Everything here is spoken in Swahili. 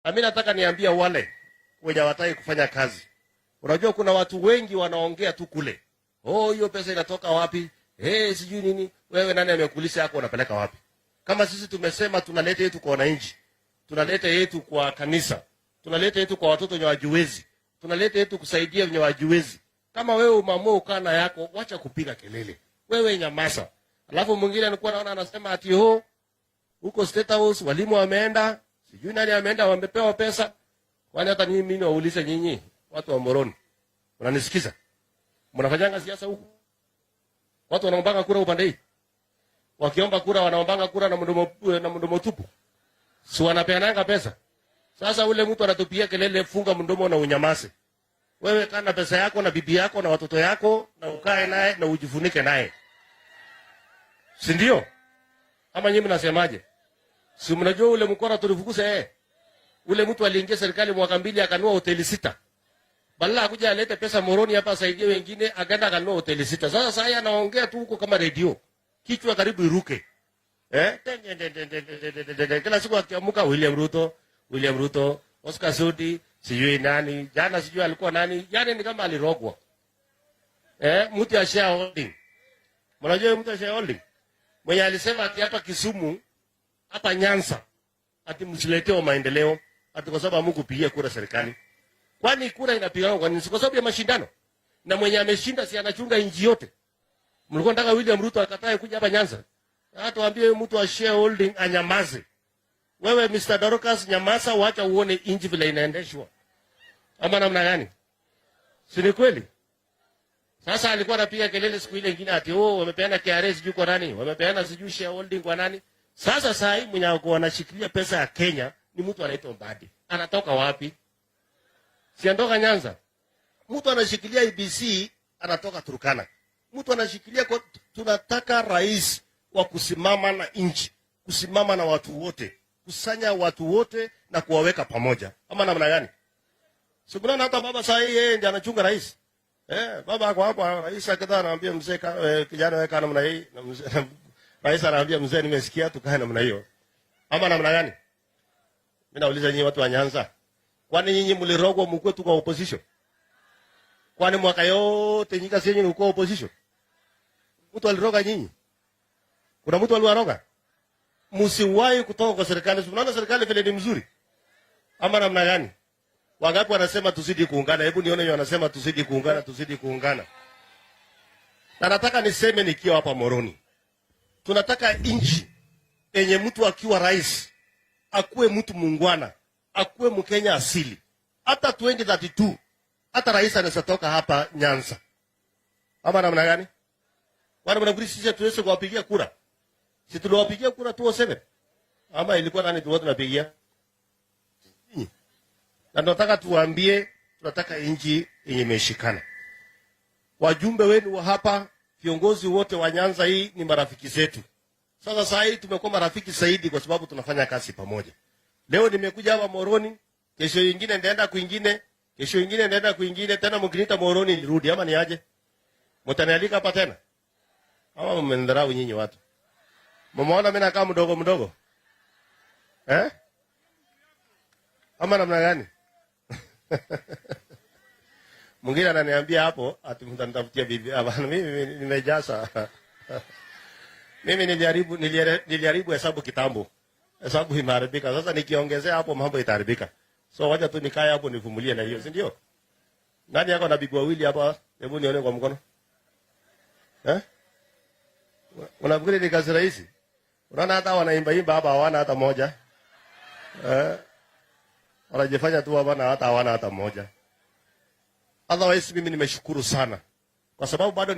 Mimi nataka niambia wale wenye hawataka kufanya kazi. Unajua kuna watu wengi wanaongea tu kule. Oh, hiyo pesa inatoka wapi? Sijui nini. Wewe nani amekulisha yako unapeleka wapi? Kama sisi tumesema tunaleta yetu kwa wananchi. Tunaleta yetu kwa kanisa. Tunaleta yetu kwa watoto wenye wajiwezi. Tunaleta yetu kusaidia wenye wajiwezi. Kama wewe umeamua ukana yako, wacha kupiga kelele. Wewe nyamaza. Alafu mwingine alikuwa naona anasema ati huko State House walimu wameenda, sijui nani ameenda wamepewa pesa. Kwani hata mimi niwaulize nyinyi watu wa Moroni. Unanisikiza? Mnafanyanga siasa huko? Watu wanaombanga kura upande hii. Wakiomba kura wanaombanga kura na mdomo tupu. Si wanapeananga pesa. Sasa ule mtu anatupia kelele, funga mdomo na unyamaze. Wewe kana pesa yako na bibi yako na watoto yako na ukae naye na ujifunike naye. Si ndio? Ama nyinyi mnasemaje? Si mnajua ule mkora tulifukuza ule mtu aliingia serikali mwaka 2 akanua hoteli 6. Badala akuja alete pesa Moroni hapa asaidie wengine, akaenda akanua hoteli 6. Sasa yeye anaongea tu huko kama radio. Kichwa karibu iruke. Kila siku akiamka William Ruto, Oscar Sudi, sijui nani, jana sijui alikuwa nani, yani ni kama alirogwa. Mtu ya shareholding. Mnajua mtu ya shareholding? Mwenye alisema ati hapa Kisumu, hapa Nyanza, ati msileteo maendeleo, ati kwa sababu hamkupigia kura serikali. Kwani kura inapigwa kwa nini? Kwa sababu ya mashindano. Na mwenye ameshinda si anachunga nchi yote. Mlikuwa nataka William Ruto akatae kuja hapa Nyanza. Hata waambie mtu wa shareholding anyamaze. Wewe Mr. Dorcas nyamaza, wacha uone nchi vile inaendeshwa. Ama namna gani? Si ni kweli? Sasa alikuwa anapiga kelele siku ile nyingine ati wamepeana KRA sijui kwa nani? Wamepeana sijui shareholding kwa nani? Sasa saa hii mwenye anashikilia pesa ya Kenya ni mtu anaitwa Mbadi. Anatoka wapi? Si anatoka Nyanza. Mtu anashikilia IBC anatoka Turkana. Mtu anashikilia kwa, tunataka rais wa kusimama na nchi, kusimama na watu wote, kusanya watu wote na kuwaweka pamoja. Ama namna gani? Sikuona hata baba saa hii yeye ndiye anachunga rais. Baba kwa hapa rais akataka anaambia mzee kijana weka namna hii na mzee rais anaambia mzee nimesikia tukae namna hiyo. Ama namna gani? Mimi nauliza nyinyi watu wa Nyanza. Kwani nyinyi mlirogwa mkwe tu kwa opposition? Kwani mwaka yote nyinyi kasi nyinyi mko opposition? Mtu aliroga nyinyi? Kuna mtu aliwaroga? Msiwahi kutoka kwa serikali. Unaona serikali vile ni mzuri. Ama namna gani? Wangapi wanasema tuzidi kuungana? Hebu nione yeye anasema tuzidi kuungana. Na nataka niseme nikiwa hapa Moroni. Tunataka nchi yenye mtu akiwa rais akuwe mtu muungwana, akuwe Mkenya asili. Hata 2032 hata rais anaweza toka hapa Nyanza. Ama namna gani? Wale mnafikiri sisi tuweze kuwapigia kura? Si tuliwapigia kura 207? Ama ilikuwa nani tulikuwa tunapigia? Na tunataka tuwaambie tunataka nchi yenye imeshikana. Wajumbe wenu wa hapa, viongozi wote wa Nyanza hii ni marafiki zetu. Sasa saa hii tumekuwa marafiki zaidi kwa sababu tunafanya kazi pamoja. Leo nimekuja hapa Moroni, kesho nyingine ndaenda kwingine, kesho nyingine ndaenda kwingine, tena mkiniita Moroni nirudi ama niaje? Mtanialika hapa tena? Ama mmendharau nyinyi watu? Mmeona mimi nakaa mdogo? Ama namna gani? Mwingine ananiambia hapo ati mtanitafutia bibi. Mimi nimejaza. Mimi nilijaribu hesabu kitambo. Hesabu imeharibika. Sasa nikiongezea hapo mambo itaharibika. So wacha tu nikae hapo nivumilie na hiyo, si ndio? Nani yako na bibi wawili hapa? Hebu nione kwa mkono. Unafikiri ni kazi rahisi? Unaona hata wanaimba hapa hawana hata moja. Wanajifanya tu hawana hata moja. Otherwise mimi nimeshukuru sana. Kwa sababu bado